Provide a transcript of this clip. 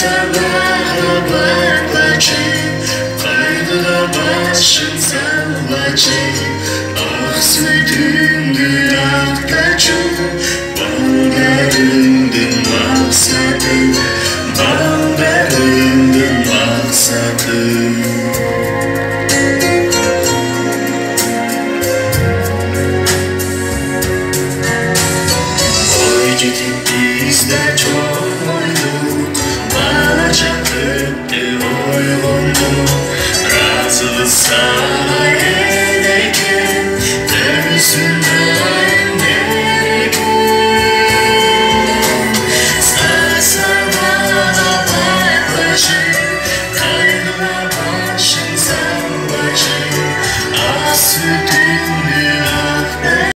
Sabahı bakmaçı, kaygıda başın salmaçı. Ah sütündü aktaçı, ballarındın maksadı, ballarındın maksadı. Oy gidip bizde çok oyduk, bana çakıp de oy oldu. Razı sağ